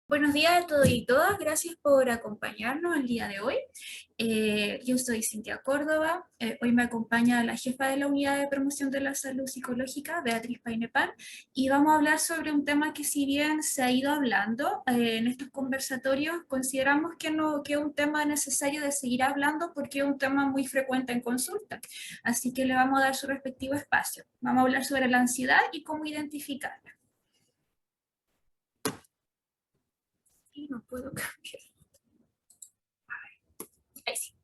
Buenos días a todos y todas, gracias por acompañarnos el día de hoy. Yo soy Cintia Córdoba, hoy me acompaña la jefa de la Unidad de Promoción de la Salud Psicológica, Beatriz Painepán, y vamos a hablar sobre un tema que si bien se ha ido hablando en estos conversatorios, consideramos que, no, que es un tema necesario de seguir hablando porque es un tema muy frecuente en consulta, así que le vamos a dar su respectivo espacio. Vamos a hablar sobre la ansiedad y cómo identificarla. Y no puedo cambiar. Ahí sí.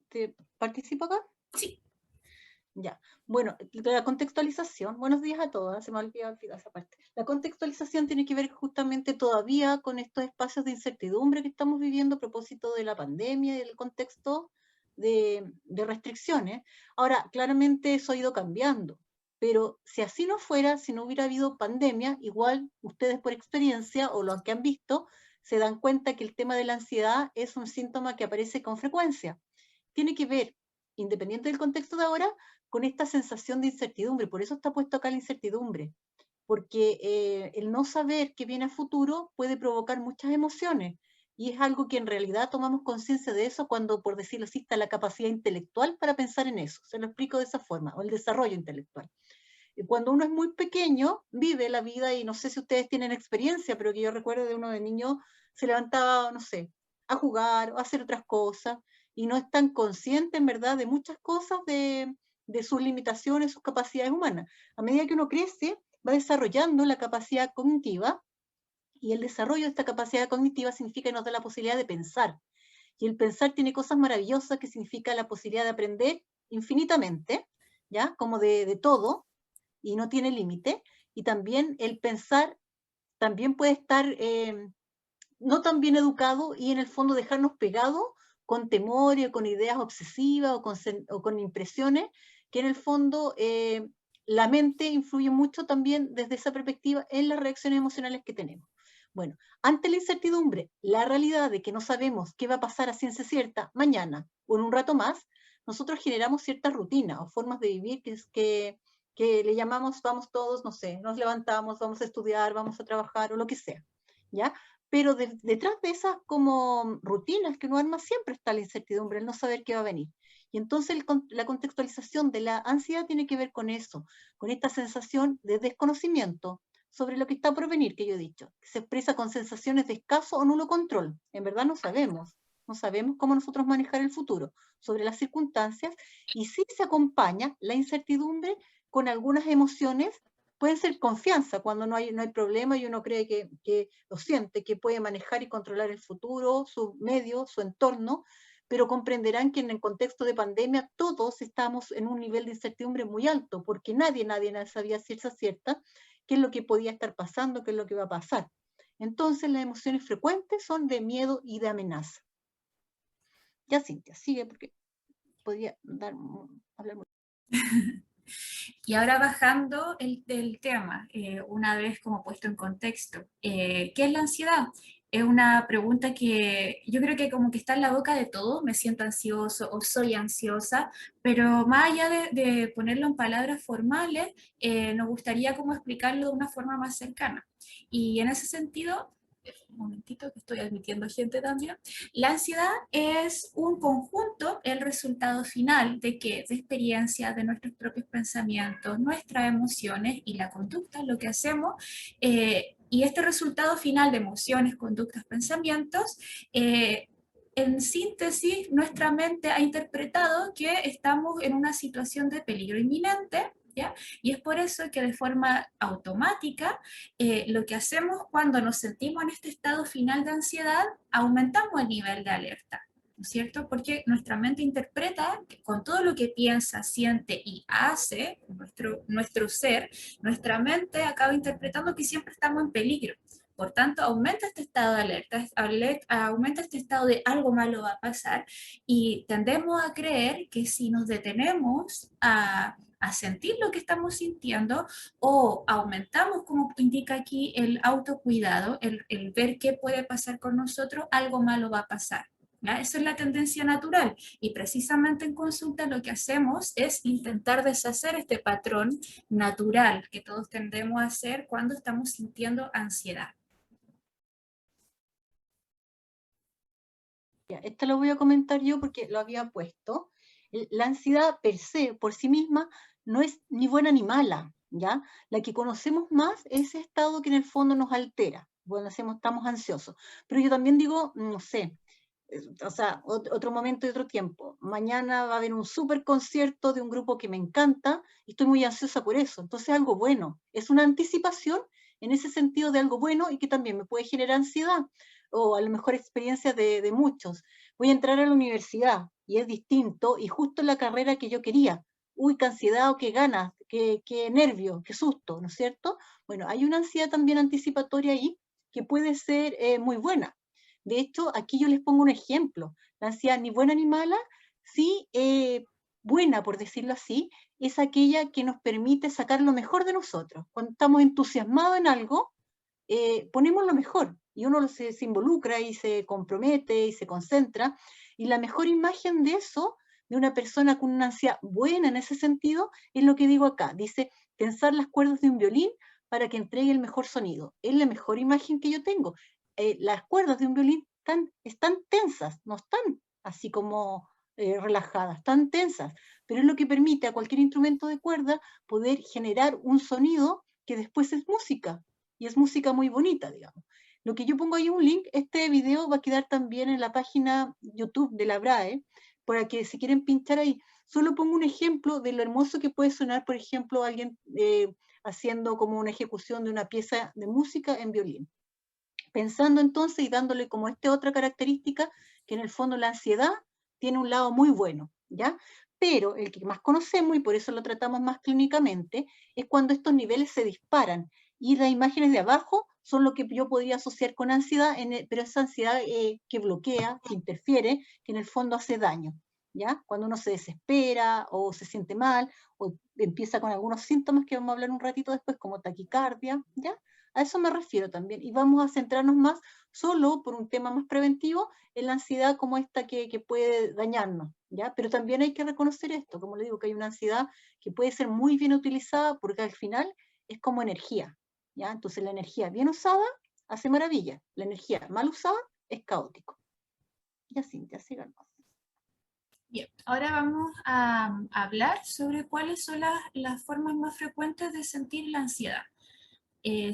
¿Te participo acá? Sí. Ya. Bueno, la contextualización, buenos días a todas, se me ha olvidado esa parte. La contextualización tiene que ver justamente todavía con estos espacios de incertidumbre que estamos viviendo a propósito de la pandemia y del contexto de restricciones. Ahora, claramente eso ha ido cambiando, pero si así no fuera, si no hubiera habido pandemia, igual ustedes por experiencia o los que han visto, se dan cuenta que el tema de la ansiedad es un síntoma que aparece con frecuencia. Tiene que ver, independiente del contexto de ahora, con esta sensación de incertidumbre. Por eso está puesto acá la incertidumbre, porque el no saber qué viene a futuro puede provocar muchas emociones. Y es algo que en realidad tomamos conciencia de eso cuando, por decirlo así, está la capacidad intelectual para pensar en eso. Se lo explico de esa forma, o el desarrollo intelectual. Cuando uno es muy pequeño, vive la vida, y no sé si ustedes tienen experiencia, pero que yo recuerdo de uno de niño, se levantaba, no sé, a jugar o a hacer otras cosas, y no es tan consciente, en verdad, de muchas cosas de sus limitaciones, sus capacidades humanas. A medida que uno crece, va desarrollando la capacidad cognitiva, y el desarrollo de esta capacidad cognitiva significa que nos da la posibilidad de pensar. Y el pensar tiene cosas maravillosas que significa la posibilidad de aprender infinitamente, ¿ya? Como de todo, y no tiene límite. Y también el pensar también puede estar no tan bien educado y en el fondo dejarnos pegados con temores, con ideas obsesivas o con impresiones, que en el fondo la mente influye mucho también desde esa perspectiva en las reacciones emocionales que tenemos. Bueno, ante la incertidumbre, la realidad de que no sabemos qué va a pasar a ciencia cierta mañana o en un rato más, nosotros generamos ciertas rutinas o formas de vivir que le llamamos, vamos todos, no sé, nos levantamos, vamos a estudiar, vamos a trabajar o lo que sea, ¿ya? Pero detrás de esas como rutinas que uno arma siempre está la incertidumbre, el no saber qué va a venir. Y entonces la contextualización de la ansiedad tiene que ver con eso, con esta sensación de desconocimiento sobre lo que está por venir, que yo he dicho, que se expresa con sensaciones de escaso o nulo control. En verdad no sabemos cómo nosotros manejar el futuro sobre las circunstancias, y sí se acompaña la incertidumbre con algunas emociones. Pueden ser confianza cuando no hay problema y uno cree que lo siente, que puede manejar y controlar el futuro, su medio, su entorno, pero comprenderán que en el contexto de pandemia todos estamos en un nivel de incertidumbre muy alto, porque nadie sabía ciencia cierta qué es lo que podía estar pasando, qué es lo que va a pasar. Entonces las emociones frecuentes son de miedo y de amenaza. Ya, Cintia, sigue porque podría hablar mucho. Y ahora bajando el tema, una vez como puesto en contexto, ¿qué es la ansiedad? Es una pregunta que yo creo que como que está en la boca de todos, me siento ansioso o soy ansiosa, pero más allá de ponerlo en palabras formales, nos gustaría como explicarlo de una forma más cercana. Y en ese sentido, un momentito que estoy admitiendo gente también. La ansiedad es un conjunto, el resultado final de qué? De experiencia, de nuestros propios pensamientos, nuestras emociones y la conducta, lo que hacemos. Y este resultado final de emociones, conductas, pensamientos, en síntesis, nuestra mente ha interpretado que estamos en una situación de peligro inminente, ¿ya? Y es por eso que de forma automática lo que hacemos cuando nos sentimos en este estado final de ansiedad, aumentamos el nivel de alerta, ¿no es cierto? Porque nuestra mente interpreta que con todo lo que piensa, siente y hace, nuestro ser, nuestra mente acaba interpretando que siempre estamos en peligro. Por tanto, aumenta este estado de alerta, aumenta este estado de algo malo va a pasar y tendemos a creer que si nos detenemos a sentir lo que estamos sintiendo, o aumentamos, como indica aquí, el autocuidado, el ver qué puede pasar con nosotros, algo malo va a pasar. ¿ya? Esa es la tendencia natural y precisamente en consulta lo que hacemos es intentar deshacer este patrón natural que todos tendemos a hacer cuando estamos sintiendo ansiedad. Ya, esto lo voy a comentar yo porque lo había puesto. La ansiedad per se, por sí misma, no es ni buena ni mala, ¿ya? La que conocemos más es ese estado que en el fondo nos altera cuando estamos ansiosos. Pero yo también digo, no sé, o sea, otro momento y otro tiempo. Mañana va a haber un súper concierto de un grupo que me encanta y estoy muy ansiosa por eso. Entonces, algo bueno. Es una anticipación en ese sentido de algo bueno y que también me puede generar ansiedad o a lo mejor experiencias de muchos. Voy a entrar a la universidad y es distinto y justo en la carrera que yo quería. Uy, qué ansiedad o qué ganas, qué nervio, qué susto, ¿no es cierto? Bueno, hay una ansiedad también anticipatoria ahí que puede ser muy buena. De hecho, aquí yo les pongo un ejemplo. La ansiedad ni buena ni mala, sí buena, por decirlo así, es aquella que nos permite sacar lo mejor de nosotros. Cuando estamos entusiasmados en algo, ponemos lo mejor y uno se involucra y se compromete y se concentra. Y la mejor imagen de eso, de una persona con una ansiedad buena en ese sentido, es lo que digo acá. Dice, tensar las cuerdas de un violín para que entregue el mejor sonido. Es la mejor imagen que yo tengo. Las cuerdas de un violín están tensas, no están así como relajadas, están tensas, pero es lo que permite a cualquier instrumento de cuerda poder generar un sonido que después es música, y es música muy bonita, digamos. Lo que yo pongo ahí un link, este video va a quedar también en la página YouTube de la BRAE, para que si quieren pinchar ahí, solo pongo un ejemplo de lo hermoso que puede sonar, por ejemplo, alguien haciendo como una ejecución de una pieza de música en violín. Pensando entonces y dándole como esta otra característica, que en el fondo la ansiedad tiene un lado muy bueno, ¿ya? Pero el que más conocemos, y por eso lo tratamos más clínicamente, es cuando estos niveles se disparan y las imágenes de abajo son lo que yo podría asociar con ansiedad, pero esa ansiedad que bloquea, que interfiere, que en el fondo hace daño, ¿ya? Cuando uno se desespera o se siente mal o empieza con algunos síntomas que vamos a hablar un ratito después, como taquicardia, ¿ya? A eso me refiero también. Y vamos a centrarnos más solo por un tema más preventivo en la ansiedad como esta que puede dañarnos, ¿ya? Pero también hay que reconocer esto, como le digo, que hay una ansiedad que puede ser muy bien utilizada porque al final es como energía, ¿ya? Entonces la energía bien usada hace maravilla, la energía mal usada es caótico. Ya, Cintia, sigamos. Bien, ahora vamos a hablar sobre cuáles son las formas más frecuentes de sentir la ansiedad.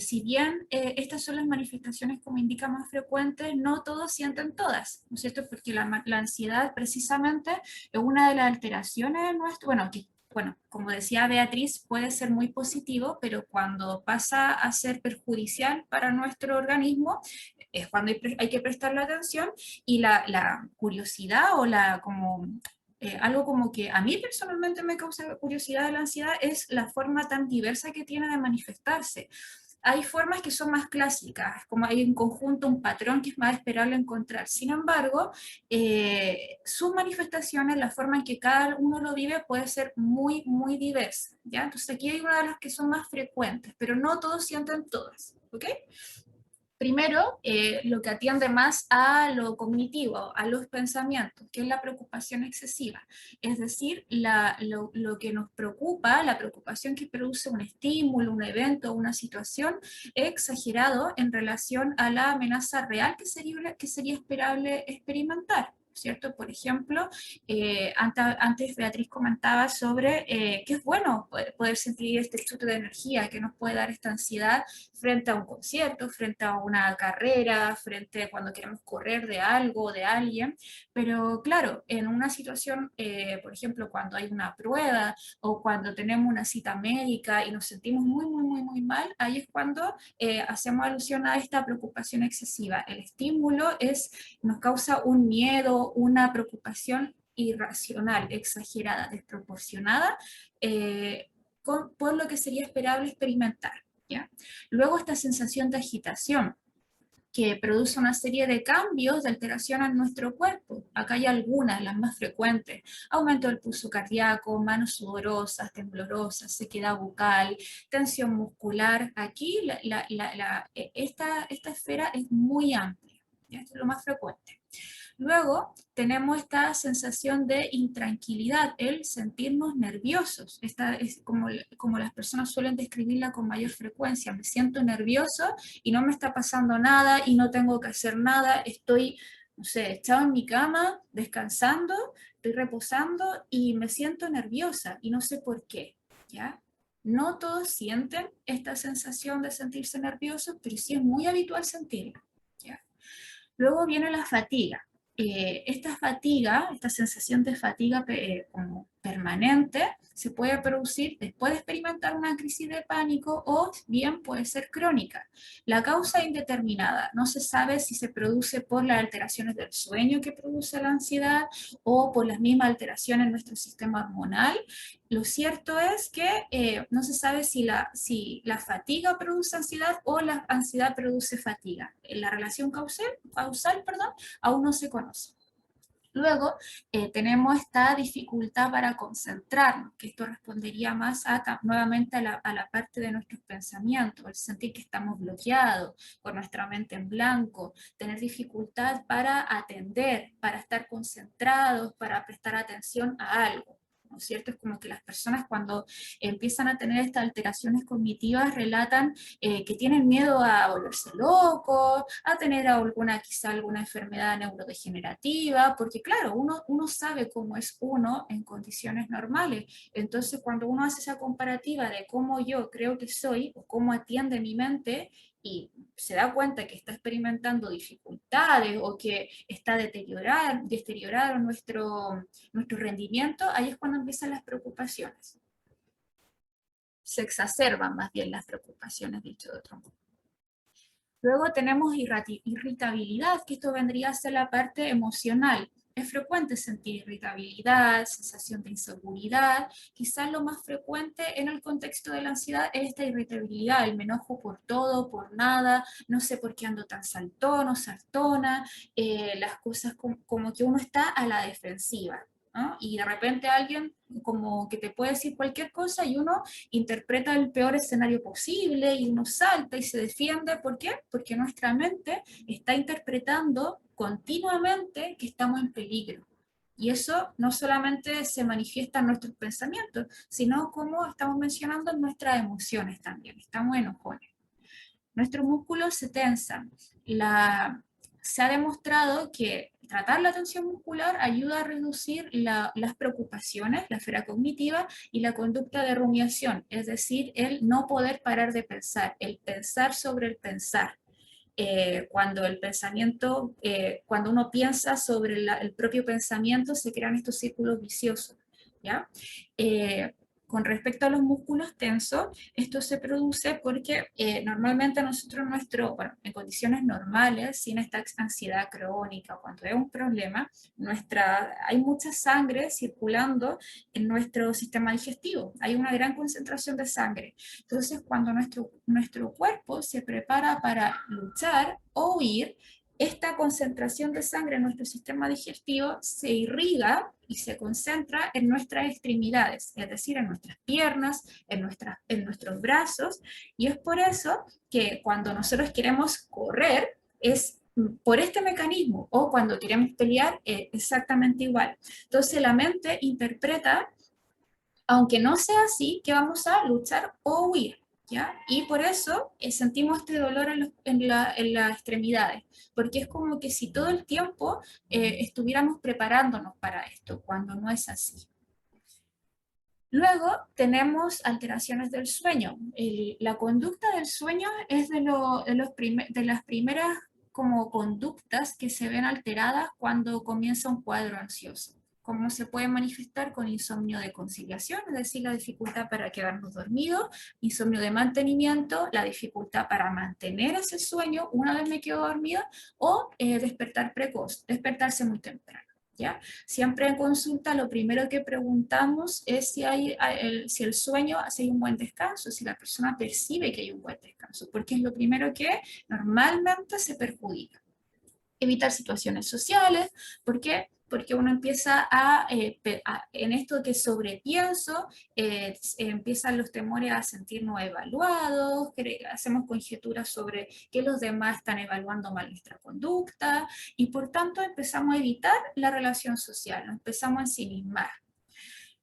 Si bien estas son las manifestaciones como indica más frecuentes, no todos sienten todas, ¿no es cierto? Porque la ansiedad precisamente es una de las alteraciones de nuestro, bueno, como decía Beatriz, puede ser muy positivo, pero cuando pasa a ser perjudicial para nuestro organismo, es cuando hay que prestarle atención y la curiosidad o algo como que a mí personalmente me causa curiosidad de la ansiedad es la forma tan diversa que tiene de manifestarse. Hay formas que son más clásicas, como hay un conjunto, un patrón que es más esperable encontrar. Sin embargo, sus manifestaciones, la forma en que cada uno lo vive puede ser muy, muy diversa, ¿ya? Entonces aquí hay una de las que son más frecuentes, pero no todos sienten todas, ¿ok? Primero, lo que atiende más a lo cognitivo, a los pensamientos, que es la preocupación excesiva. Es decir, lo que nos preocupa, la preocupación que produce un estímulo, un evento, una situación exagerado en relación a la amenaza real que sería esperable experimentar. ¿Cierto? Por ejemplo, antes Beatriz comentaba sobre que es bueno poder sentir este chute de energía que nos puede dar esta ansiedad frente a un concierto, frente a una carrera, frente a cuando queremos correr de algo o de alguien. Pero claro, en una situación, por ejemplo, cuando hay una prueba o cuando tenemos una cita médica y nos sentimos muy, muy, muy, muy mal, ahí es cuando hacemos alusión a esta preocupación excesiva. El estímulo nos causa un miedo, una preocupación irracional, exagerada, desproporcionada, por lo que sería esperable experimentar. ¿Ya? Luego esta sensación de agitación que produce una serie de cambios, de alteración en nuestro cuerpo. Acá hay algunas, las más frecuentes. Aumento del pulso cardíaco, manos sudorosas, temblorosas, sequedad bucal, tensión muscular. Aquí esta esfera es muy amplia. ¿Ya? Esto es lo más frecuente. Luego tenemos esta sensación de intranquilidad, el sentirnos nerviosos. Esta es como las personas suelen describirla con mayor frecuencia. Me siento nervioso y no me está pasando nada y no tengo que hacer nada. Estoy, no sé, echado en mi cama, descansando, estoy reposando y me siento nerviosa y no sé por qué, ¿ya? No todos sienten esta sensación de sentirse nerviosos, pero sí es muy habitual sentirla, ¿ya? Luego viene la fatiga. Esta fatiga, esta sensación de fatiga como permanente, se puede producir después de experimentar una crisis de pánico o bien puede ser crónica. La causa indeterminada, no se sabe si se produce por las alteraciones del sueño que produce la ansiedad o por las mismas alteraciones en nuestro sistema hormonal. Lo cierto es que no se sabe si la fatiga produce ansiedad o la ansiedad produce fatiga. La relación causal, perdón, aún no se conoce. Luego tenemos esta dificultad para concentrarnos, que esto respondería más nuevamente a la parte de nuestros pensamientos, el sentir que estamos bloqueados, con nuestra mente en blanco, tener dificultad para atender, para estar concentrados, para prestar atención a algo. ¿No es cierto? Es como que las personas cuando empiezan a tener estas alteraciones cognitivas relatan que tienen miedo a volverse locos, a tener quizá alguna enfermedad neurodegenerativa, porque claro, uno sabe cómo es uno en condiciones normales. Entonces, cuando uno hace esa comparativa de cómo yo creo que soy o cómo atiende mi mente, y se da cuenta que está experimentando dificultades o que está deteriorado nuestro rendimiento, ahí es cuando empiezan las preocupaciones. Se exacerban más bien las preocupaciones, dicho de otro modo. Luego tenemos irritabilidad, que esto vendría a ser la parte emocional. Es frecuente sentir irritabilidad, sensación de inseguridad. Quizás lo más frecuente en el contexto de la ansiedad es esta irritabilidad, el me enojo por todo, por nada, no sé por qué ando tan saltón o saltona, las cosas como que uno está a la defensiva, ¿no? Y de repente alguien como que te puede decir cualquier cosa y uno interpreta el peor escenario posible y uno salta y se defiende. ¿Por qué? Porque nuestra mente está interpretando continuamente que estamos en peligro. Y eso no solamente se manifiesta en nuestros pensamientos, sino como estamos mencionando en nuestras emociones también. Estamos enojones. Nuestros músculos se tensan. Se ha demostrado que tratar la tensión muscular ayuda a reducir las preocupaciones, la esfera cognitiva y la conducta de rumiación, es decir, el no poder parar de pensar, el pensar sobre el pensar. Cuando el pensamiento, cuando uno piensa sobre el propio pensamiento, se crean estos círculos viciosos, ¿ya? Con respecto a los músculos tensos, esto se produce porque normalmente nosotros bueno, en condiciones normales, sin esta ansiedad crónica, cuando hay un problema, hay mucha sangre circulando en nuestro sistema digestivo, hay una gran concentración de sangre. Entonces, cuando nuestro cuerpo se prepara para luchar o huir, esta concentración de sangre en nuestro sistema digestivo se irriga y se concentra en nuestras extremidades, es decir, en nuestras piernas, en nuestros brazos, y es por eso que cuando nosotros queremos correr, es por este mecanismo, o cuando queremos pelear, exactamente igual. Entonces la mente interpreta, aunque no sea así, que vamos a luchar o huir. ¿Ya? Y por eso sentimos este dolor en las extremidades, porque es como que si todo el tiempo estuviéramos preparándonos para esto, cuando no es así. Luego tenemos alteraciones del sueño. La conducta del sueño es de las primeras como conductas que se ven alteradas cuando comienza un cuadro ansioso. Cómo se puede manifestar con insomnio de conciliación, es decir, la dificultad para quedarnos dormidos, insomnio de mantenimiento, la dificultad para mantener ese sueño una vez me quedo dormida, o despertar precoz, despertarse muy temprano. ¿Ya? Siempre en consulta lo primero que preguntamos es si el sueño, si hay un buen descanso, si la persona percibe que hay un buen descanso, porque es lo primero que normalmente se perjudica. Evitar situaciones sociales, ¿por qué? porque uno empieza a, en esto que sobrepienso, empiezan los temores a sentirnos evaluados, hacemos conjeturas sobre que los demás están evaluando mal nuestra conducta, y por tanto empezamos a evitar la relación social, nos empezamos a ensimismar.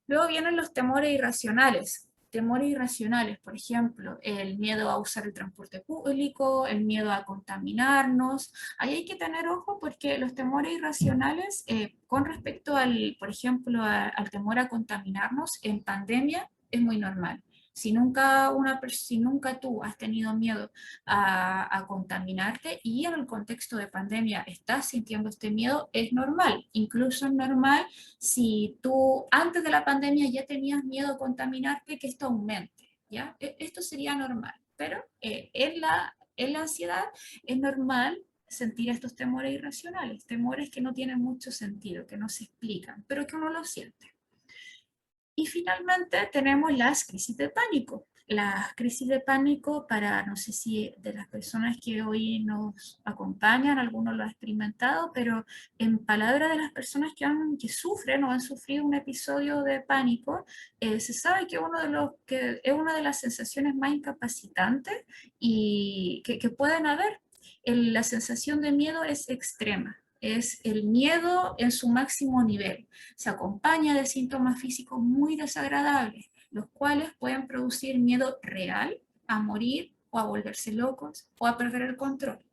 Luego vienen los temores irracionales. Temores irracionales, por ejemplo, el miedo a usar el transporte público, el miedo a contaminarnos. Ahí hay que tener ojo porque los temores irracionales, con respecto al, por ejemplo, al temor a contaminarnos en pandemia, es muy normal. Si nunca tú has tenido miedo a contaminarte y en el contexto de pandemia estás sintiendo este miedo, es normal. Incluso es normal si tú antes de la pandemia ya tenías miedo a contaminarte, que esto aumente, ¿ya? Esto sería normal, pero en la ansiedad es normal sentir estos temores irracionales, temores que no tienen mucho sentido, que no se explican, pero que uno los siente. Y finalmente tenemos las crisis de pánico. Las crisis de pánico para, no sé si de las personas que hoy nos acompañan, algunos lo han experimentado, pero en palabras de las personas que sufren o han sufrido un episodio de pánico, se sabe que, que es una de las sensaciones más incapacitantes y que pueden haber. La sensación de miedo es extrema. Es el miedo en su máximo nivel. Se acompaña de síntomas físicos muy desagradables, los cuales pueden producir miedo real a morir o a volverse locos o a perder el control.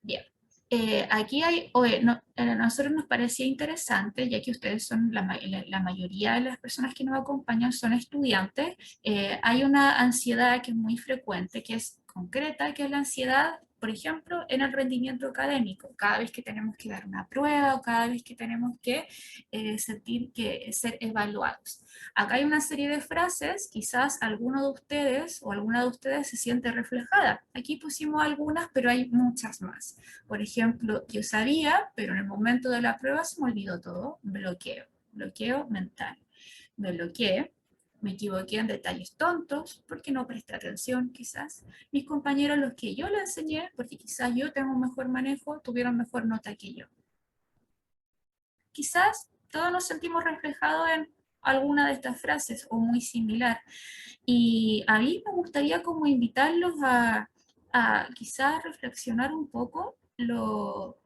Bien, aquí hay, a nosotros nos parecía interesante, ya que ustedes son la mayoría de las personas que nos acompañan son estudiantes, hay una ansiedad que es muy frecuente, que es concreta, que es la ansiedad, por ejemplo, en el rendimiento académico, cada vez que tenemos que dar una prueba o cada vez que tenemos que sentir que ser evaluados. Acá hay una serie de frases, quizás alguno de ustedes o alguna de ustedes se siente reflejada. Aquí pusimos algunas, pero hay muchas más. Por ejemplo, yo sabía, pero en el momento de la prueba se me olvidó todo. Bloqueo mental. Me bloqueé, me equivoqué en detalles tontos, porque no presté atención quizás. Mis compañeros, los que yo le enseñé, porque quizás yo tengo un mejor manejo, tuvieron mejor nota que yo. Quizás todos nos sentimos reflejados en alguna de estas frases o muy similar. Y a mí me gustaría como invitarlos a quizás reflexionar un poco lo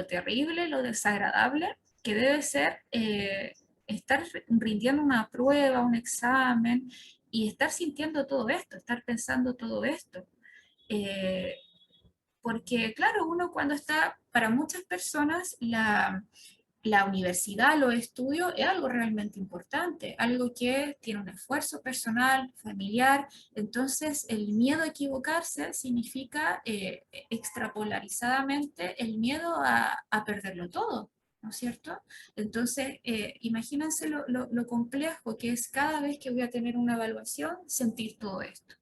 terrible, lo desagradable que debe ser estar rindiendo una prueba, un examen y estar sintiendo todo esto, estar pensando todo esto. Eh, Porque claro, uno cuando está, para muchas personas, la universidad, los estudios es algo realmente importante, algo que tiene un esfuerzo personal, familiar. Entonces, el miedo a equivocarse significa extrapolarizadamente el miedo a perderlo todo, ¿no es cierto? Entonces, imagínense lo complejo que es cada vez que voy a tener una evaluación, sentir todo esto.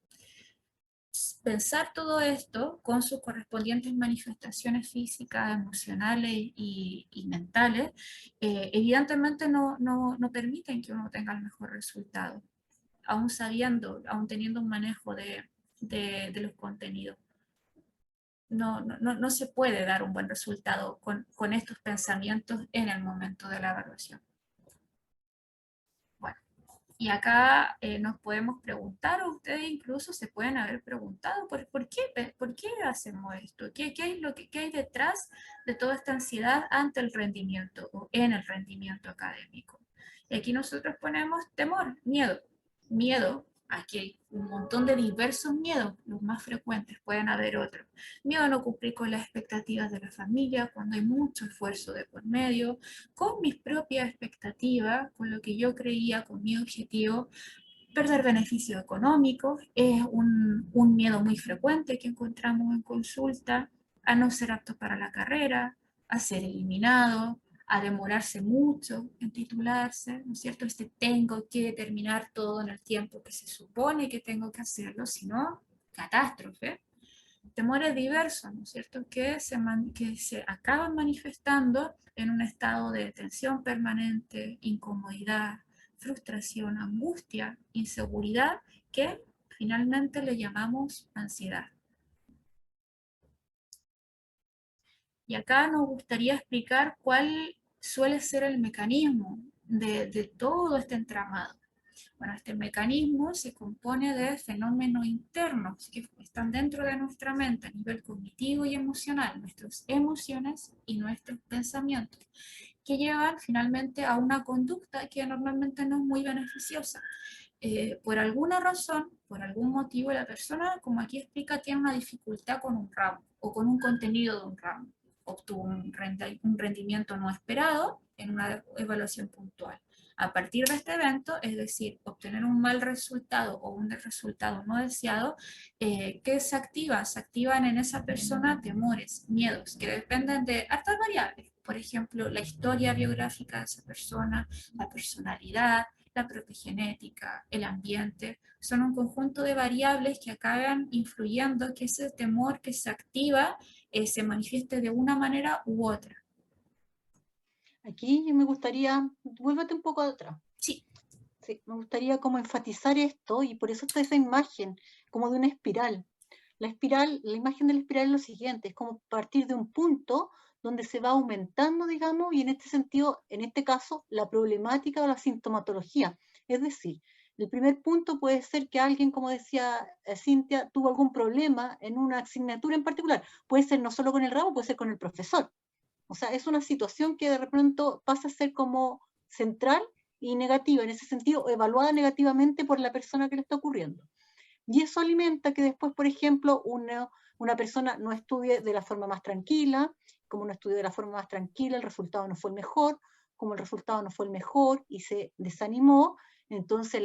Pensar todo esto con sus correspondientes manifestaciones físicas, emocionales y mentales, evidentemente no permiten que uno tenga el mejor resultado, aún sabiendo, aún teniendo un manejo de los contenidos. No se puede dar un buen resultado con estos pensamientos en el momento de la evaluación. Bueno. Y acá nos podemos preguntar, o ustedes incluso se pueden haber preguntado, por qué hacemos esto? ¿Qué hay detrás de toda esta ansiedad ante el rendimiento o en el rendimiento académico? Y aquí nosotros ponemos temor, miedo. Miedo, aquí hay un montón de diversos miedos, los más frecuentes, pueden haber otros. Miedo a no cumplir con las expectativas de la familia cuando hay mucho esfuerzo de por medio, con mis propias expectativas, con lo que yo creía, con mi objetivo, perder beneficios económicos, es un miedo muy frecuente que encontramos en consulta, a no ser apto para la carrera, a ser eliminado, a demorarse mucho en titularse, ¿no es cierto? Tengo que terminar todo en el tiempo que se supone que tengo que hacerlo, si no, catástrofe. Temores diversos, ¿no es cierto?, que se acaban manifestando en un estado de tensión permanente, incomodidad, frustración, angustia, inseguridad, que finalmente le llamamos ansiedad. Y acá nos gustaría explicar cuál suele ser el mecanismo de todo este entramado. Bueno, este mecanismo se compone de fenómenos internos que están dentro de nuestra mente a nivel cognitivo y emocional, nuestras emociones y nuestros pensamientos, que llevan finalmente a una conducta que normalmente no es muy beneficiosa. Por alguna razón, por algún motivo, la persona, como aquí explica, tiene una dificultad con un ramo o con un contenido de un ramo. Obtuvo un rendimiento no esperado en una evaluación puntual. A partir de este evento, es decir, obtener un mal resultado o un resultado no deseado, ¿qué se activa? Se activan en esa persona temores, miedos, que dependen de hartas variables. Por ejemplo, la historia biográfica de esa persona, la personalidad, la propia genética, el ambiente, son un conjunto de variables que acaban influyendo que ese temor que se activa se manifieste de una manera u otra. Aquí me gustaría, vuélvete un poco atrás. Sí. Sí, me gustaría como enfatizar esto y por eso está esa imagen como de una espiral. La espiral, la imagen de la espiral es lo siguiente, es como partir de un punto donde se va aumentando, digamos, y en este sentido, en este caso, la problemática o la sintomatología. Es decir, el primer punto puede ser que alguien, como decía Cintia, tuvo algún problema en una asignatura en particular. Puede ser no solo con el ramo, puede ser con el profesor. O sea, es una situación que de repente pasa a ser como central y negativa, en ese sentido, evaluada negativamente por la persona que le está ocurriendo. Y eso alimenta que después, por ejemplo, una persona no estudie de la forma más tranquila, como no estudió de la forma más tranquila, el resultado no fue el mejor, como el resultado no fue el mejor y se desanimó, entonces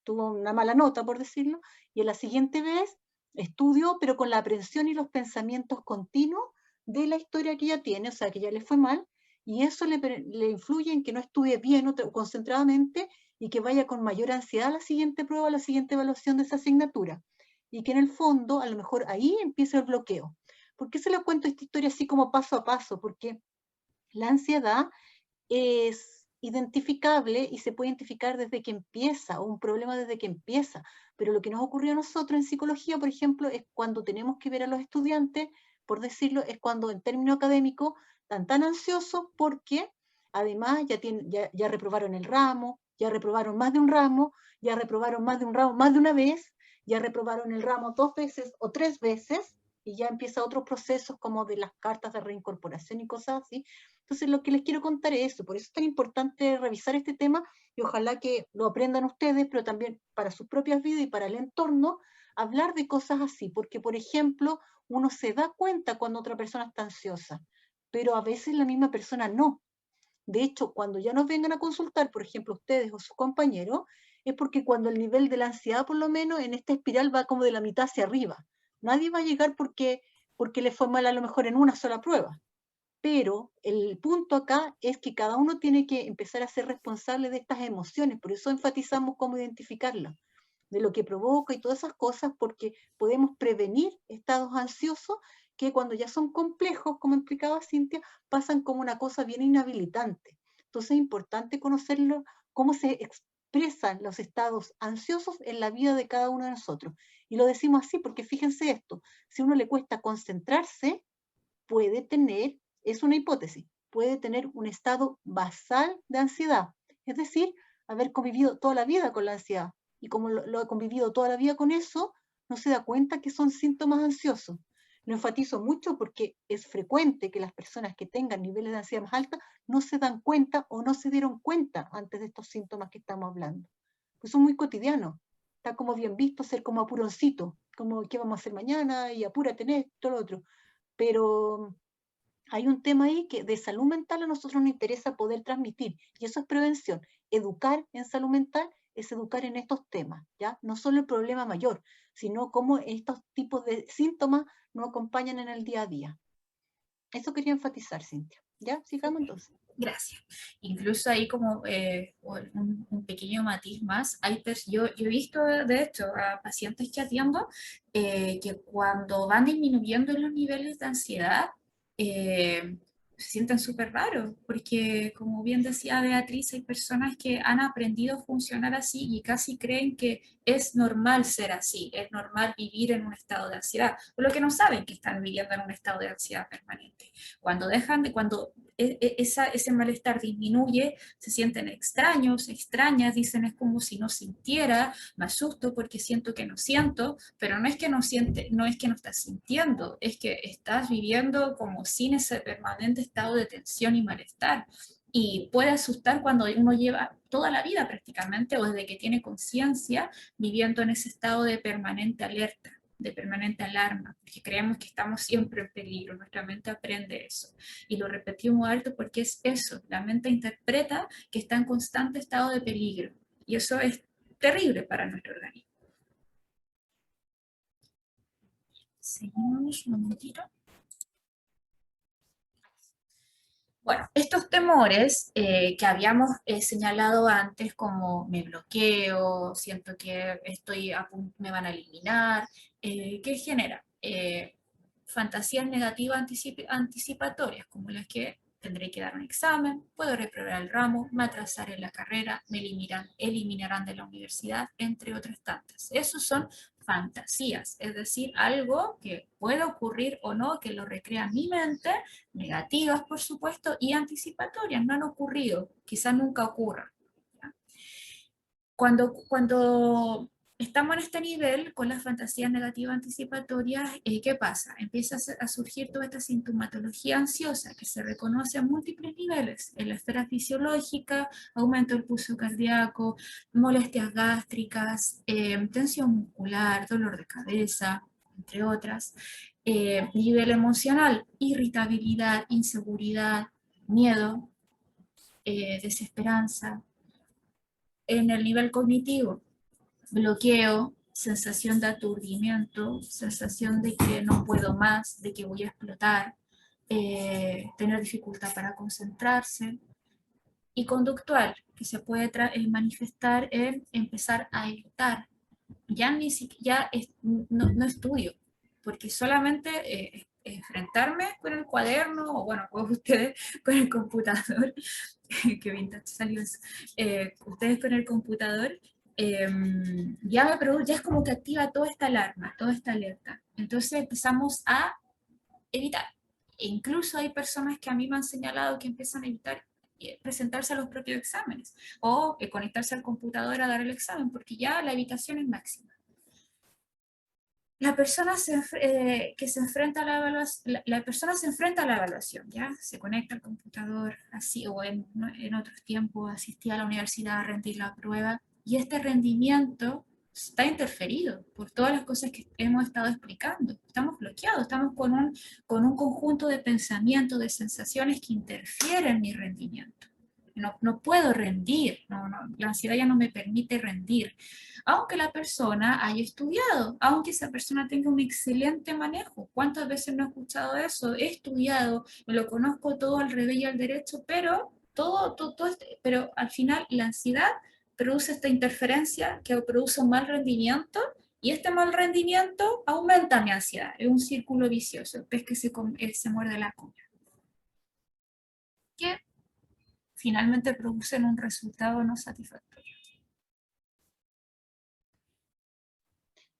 tuvo una mala nota, por decirlo, y en la siguiente vez estudió, pero con la aprensión y los pensamientos continuos de la historia que ya tiene, o sea, que ya le fue mal, y eso le influye en que no estudie bien o concentradamente y que vaya con mayor ansiedad a la siguiente prueba, a la siguiente evaluación de esa asignatura. Y que en el fondo, a lo mejor ahí empieza el bloqueo. ¿Por qué se lo cuento esta historia así como paso a paso? Porque la ansiedad es identificable y se puede identificar desde que empieza, o un problema desde que empieza. Pero lo que nos ocurrió a nosotros en psicología, por ejemplo, es cuando tenemos que ver a los estudiantes, por decirlo, es cuando en términos académicos están tan ansiosos porque además ya reprobaron el ramo, ya reprobaron más de un ramo, ya reprobaron más de un ramo más de una vez, ya reprobaron el ramo 2 veces o 3 veces, y ya empieza otros procesos como de las cartas de reincorporación y cosas así. Entonces, lo que les quiero contar es eso, por eso es tan importante revisar este tema y ojalá que lo aprendan ustedes, pero también para sus propias vidas y para el entorno, hablar de cosas así, porque, por ejemplo, uno se da cuenta cuando otra persona está ansiosa, pero a veces la misma persona no. De hecho, cuando ya nos vengan a consultar, por ejemplo, ustedes o sus compañeros, es porque cuando el nivel de la ansiedad, por lo menos, en esta espiral va como de la mitad hacia arriba. Nadie va a llegar porque le fue mal a lo mejor en una sola prueba. Pero el punto acá es que cada uno tiene que empezar a ser responsable de estas emociones, por eso enfatizamos cómo identificarlas, de lo que provoca y todas esas cosas, porque podemos prevenir estados ansiosos que cuando ya son complejos, como explicaba Cintia, pasan como una cosa bien inhabilitante. Entonces es importante conocerlo, cómo se expresan los estados ansiosos en la vida de cada uno de nosotros. Y lo decimos así porque fíjense esto, si a uno le cuesta concentrarse, puede tener, es una hipótesis, puede tener un estado basal de ansiedad, es decir, haber convivido toda la vida con la ansiedad. Y como lo ha convivido toda la vida con eso, no se da cuenta que son síntomas ansiosos. Lo enfatizo mucho porque es frecuente que las personas que tengan niveles de ansiedad más altos no se dan cuenta o no se dieron cuenta antes de estos síntomas que estamos hablando. Pues son muy cotidianos. Está como bien visto ser como apuroncito, como qué vamos a hacer mañana y apúrate en esto, lo otro. Pero hay un tema ahí que de salud mental a nosotros nos interesa poder transmitir, y eso es prevención. Educar en salud mental es educar en estos temas, ¿ya? No solo el problema mayor, sino cómo estos tipos de síntomas nos acompañan en el día a día. Eso quería enfatizar, Cintia. ¿Ya? Sigamos entonces. Gracias. Incluso ahí como un pequeño matiz más, yo he visto de hecho a pacientes que atiendo que cuando van disminuyendo los niveles de ansiedad, se sienten súper raros, porque como bien decía Beatriz, hay personas que han aprendido a funcionar así y casi creen que es normal ser así, es normal vivir en un estado de ansiedad, por lo que no saben que están viviendo en un estado de ansiedad permanente. Cuando dejan de, cuando ese malestar disminuye, se sienten extraños, extrañas, dicen es como si no sintiera, me asusto porque siento que no siento, pero no es que no siente, no es que no estás sintiendo, es que estás viviendo como sin ese permanente estado de tensión y malestar. Y puede asustar cuando uno lleva toda la vida prácticamente o desde que tiene conciencia viviendo en ese estado de permanente alerta, de permanente alarma, porque creemos que estamos siempre en peligro, nuestra mente aprende eso. Y lo repetimos harto porque es eso, la mente interpreta que está en constante estado de peligro. Y eso es terrible para nuestro organismo. Seguimos un momentito. Bueno, estos temores que habíamos señalado antes, como me bloqueo, siento que me van a eliminar, ¿qué genera? Fantasías negativas anticipatorias, como las que tendré que dar un examen, puedo reprobar el ramo, me atrasaré en la carrera, me eliminarán de la universidad, entre otras tantas. Esos son fantasías, es decir, algo que puede ocurrir o no, que lo recrea mi mente, negativas por supuesto, y anticipatorias, no han ocurrido, quizás nunca ocurran. ¿Ya? Cuando estamos en este nivel con las fantasías negativas anticipatorias, ¿qué pasa? Empieza a surgir toda esta sintomatología ansiosa que se reconoce a múltiples niveles, en la esfera fisiológica, aumento del pulso cardíaco, molestias gástricas, tensión muscular, dolor de cabeza, entre otras. Nivel emocional, irritabilidad, inseguridad, miedo, desesperanza. En el nivel cognitivo, bloqueo, sensación de aturdimiento, sensación de que no puedo más, de que voy a explotar, tener dificultad para concentrarse, y conductual, que se puede manifestar en empezar a evitar. Ya, ni siquiera, no estudio, porque solamente enfrentarme con el cuaderno, o bueno, pues ustedes con el computador, que vintage salió eso, ustedes con el computador, ya es como que activa toda esta alarma, toda esta alerta. Entonces empezamos a evitar. E incluso hay personas que a mí me han señalado que empiezan a evitar presentarse a los propios exámenes o conectarse al computador a dar el examen, porque ya la evitación es máxima. La persona que se enfrenta a la evaluación, la persona se enfrenta a la evaluación, ¿ya? Se conecta al computador, así, o en otros tiempos asistía a la universidad a rendir la prueba, y este rendimiento está interferido por todas las cosas que hemos estado explicando. Estamos bloqueados, estamos con un conjunto de pensamientos, de sensaciones que interfieren en mi rendimiento. No puedo rendir, la ansiedad ya no me permite rendir, aunque la persona haya estudiado, aunque esa persona tenga un excelente manejo. ¿Cuántas veces no he escuchado eso? He estudiado, me lo conozco todo al revés y al derecho, pero, pero al final la ansiedad produce esta interferencia que produce un mal rendimiento, y este mal rendimiento aumenta mi ansiedad. Es un círculo vicioso, el pez que se muerde la cola. Que finalmente producen un resultado no satisfactorio.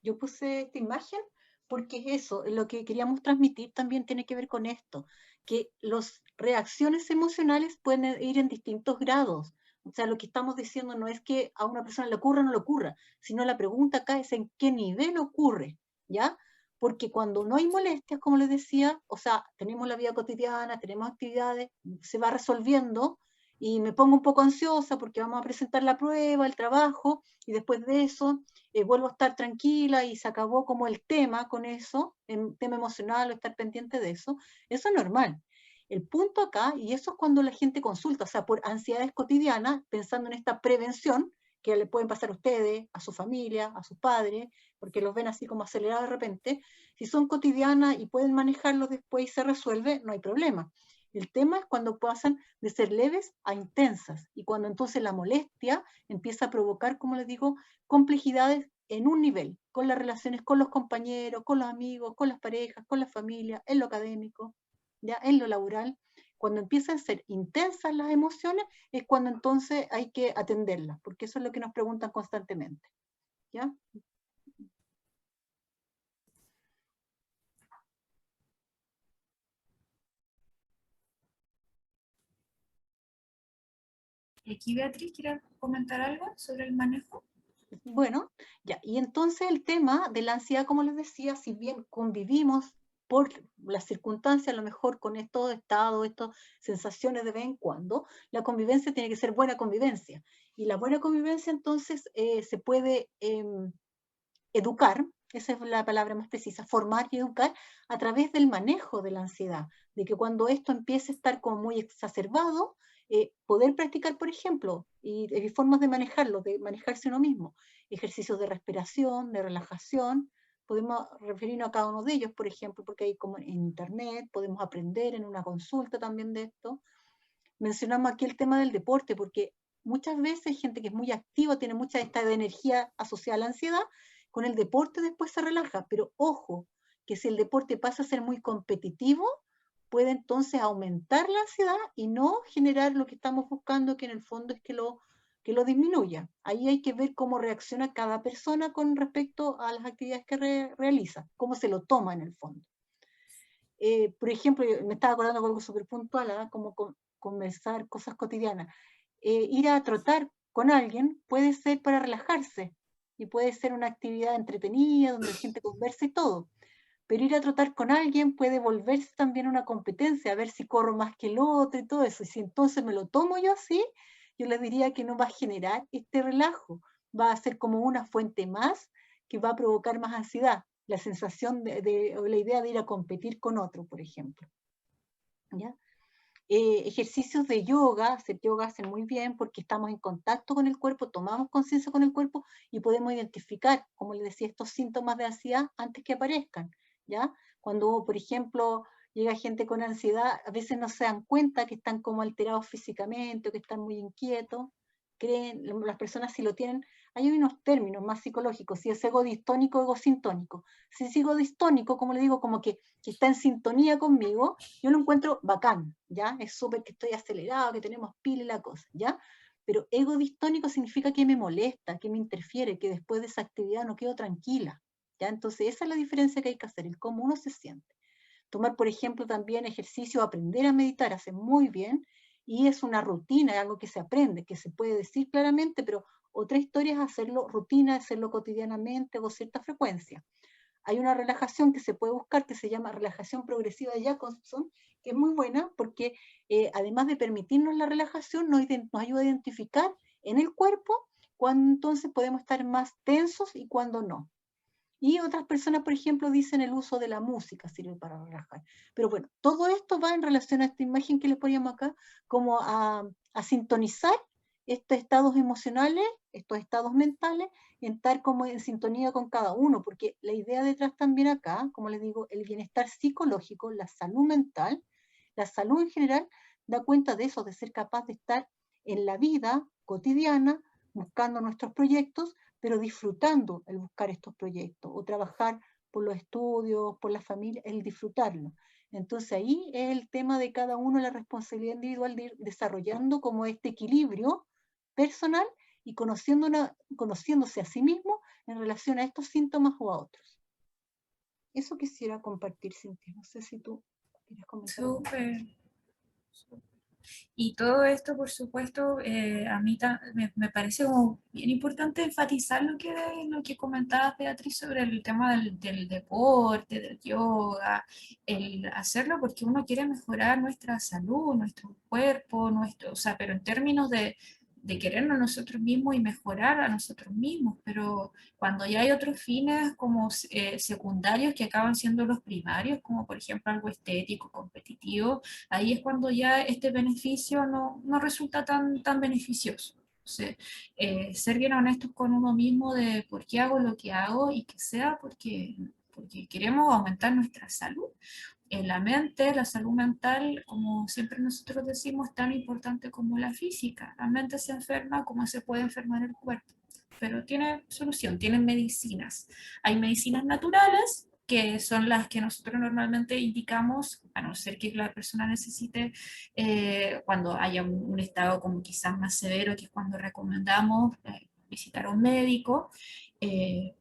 Yo puse esta imagen porque es eso, lo que queríamos transmitir también tiene que ver con esto, que las reacciones emocionales pueden ir en distintos grados. O sea, lo que estamos diciendo no es que a una persona le ocurra o no le ocurra, sino la pregunta acá es en qué nivel ocurre, ¿ya? Porque cuando no hay molestias, como les decía, o sea, tenemos la vida cotidiana, tenemos actividades, se va resolviendo y me pongo un poco ansiosa porque vamos a presentar la prueba, el trabajo, y después de eso vuelvo a estar tranquila y se acabó como el tema con eso, el tema emocional o estar pendiente de eso. Eso es normal. El punto acá, y eso es cuando la gente consulta, o sea, por ansiedades cotidianas, pensando en esta prevención que le pueden pasar a ustedes, a su familia, a sus padres, porque los ven así como acelerados de repente. Si son cotidianas y pueden manejarlo después y se resuelve, no hay problema. El tema es cuando pasan de ser leves a intensas y cuando entonces la molestia empieza a provocar, como les digo, complejidades en un nivel, con las relaciones con los compañeros, con los amigos, con las parejas, con la familia, en lo académico, ya en lo laboral, Cuando empiezan a ser intensas las emociones, es cuando entonces hay que atenderlas, porque eso es lo que nos preguntan constantemente. ¿Ya? Y aquí Beatriz, ¿quiere comentar algo sobre el manejo? Bueno, ya, y entonces el tema de la ansiedad, como les decía, si bien convivimos por las circunstancias, a lo mejor con estos estados, estas sensaciones de vez en cuando, la convivencia tiene que ser buena convivencia. Y la buena convivencia entonces se puede educar, esa es la palabra más precisa, formar y educar a través del manejo de la ansiedad, de que cuando esto empiece a estar como muy exacerbado, poder practicar, por ejemplo, y formas de manejarlo, de manejarse uno mismo, ejercicios de respiración, de relajación, podemos referirnos a cada uno de ellos, por ejemplo, porque hay como en internet, podemos aprender en una consulta también de esto. Mencionamos aquí el tema del deporte, porque muchas veces hay gente que es muy activa, tiene mucha esta de energía asociada a la ansiedad, con el deporte después se relaja, pero ojo, que si el deporte pasa a ser muy competitivo, puede entonces aumentar la ansiedad y no generar lo que estamos buscando, que en el fondo es que lo disminuya. Ahí hay que ver cómo reacciona cada persona con respecto a las actividades que realiza, cómo se lo toma en el fondo. Por ejemplo, me estaba acordando de algo súper puntual, ¿eh? Como conversar cosas cotidianas. Ir a trotar con alguien puede ser para relajarse y puede ser una actividad entretenida donde la gente conversa y todo. Pero ir a trotar con alguien puede volverse también una competencia, a ver si corro más que el otro y todo eso. Y si entonces me lo tomo yo así, yo les diría que no va a generar este relajo, va a ser como una fuente más que va a provocar más ansiedad, la sensación o la idea de ir a competir con otro, por ejemplo. ¿Ya? Ejercicios de yoga, hacer yoga hacen muy bien porque estamos en contacto con el cuerpo, tomamos conciencia con el cuerpo y podemos identificar, como les decía, estos síntomas de ansiedad antes que aparezcan, ¿ya? Cuando, por ejemplo, llega gente con ansiedad, a veces no se dan cuenta que están como alterados físicamente o que están muy inquietos, creen, las personas si lo tienen, hay unos términos más psicológicos, si es ego distónico o ego sintónico. Si es ego distónico, como le digo, como que está en sintonía conmigo, yo lo encuentro bacán, ¿ya? Es súper que estoy acelerado, que tenemos pila y la cosa, ¿ya? Pero ego distónico significa que me molesta, que me interfiere, que después de esa actividad no quedo tranquila, ¿ya? Entonces esa es la diferencia que hay que hacer, el cómo uno se siente. Tomar, por ejemplo, también ejercicio, aprender a meditar, hace muy bien, y es una rutina, es algo que se aprende, que se puede decir claramente, pero otra historia es hacerlo rutina, hacerlo cotidianamente o cierta frecuencia. Hay una relajación que se puede buscar que se llama relajación progresiva de Jacobson, que es muy buena porque además de permitirnos la relajación, nos ayuda a identificar en el cuerpo cuándo entonces podemos estar más tensos y cuándo no. Y otras personas, por ejemplo, dicen el uso de la música sirve para relajar. Pero bueno, todo esto va en relación a esta imagen que les poníamos acá, como a sintonizar estos estados emocionales, estos estados mentales, en estar como en sintonía con cada uno, porque la idea detrás también acá, como les digo, el bienestar psicológico, la salud mental, la salud en general, da cuenta de eso, de ser capaz de estar en la vida cotidiana, buscando nuestros proyectos, pero disfrutando el buscar estos proyectos o trabajar por los estudios, por la familia, el disfrutarlo. Entonces ahí es el tema de cada uno, la responsabilidad individual de ir desarrollando como este equilibrio personal y conociéndose a sí mismo en relación a estos síntomas o a otros. Eso quisiera compartir, Cintia. No sé si tú quieres comentar algo. Súper. Y todo esto, por supuesto, a mí me parece como bien importante enfatizar lo que comentabas, Beatriz, sobre el tema del deporte, del yoga, el hacerlo porque uno quiere mejorar nuestra salud, nuestro cuerpo, o sea, pero en términos de querernos nosotros mismos y mejorar a nosotros mismos, pero cuando ya hay otros fines como secundarios que acaban siendo los primarios, como por ejemplo algo estético, competitivo, ahí es cuando ya este beneficio no resulta tan beneficioso. Entonces, ser bien honestos con uno mismo de por qué hago lo que hago y que sea porque queremos aumentar nuestra salud. En la mente, la salud mental, como siempre nosotros decimos, es tan importante como la física. La mente se enferma como se puede enfermar el cuerpo, pero tiene solución, tienen medicinas. Hay medicinas naturales que son las que nosotros normalmente indicamos, a no ser que la persona necesite, cuando haya un estado como quizás más severo, que es cuando recomendamos visitar a un médico,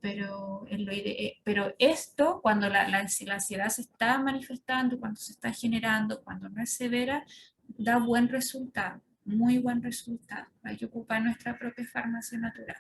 pero esto, cuando la ansiedad se está manifestando, cuando se está generando, cuando no es severa, da buen resultado, muy buen resultado. Hay que ocupar nuestra propia farmacia natural.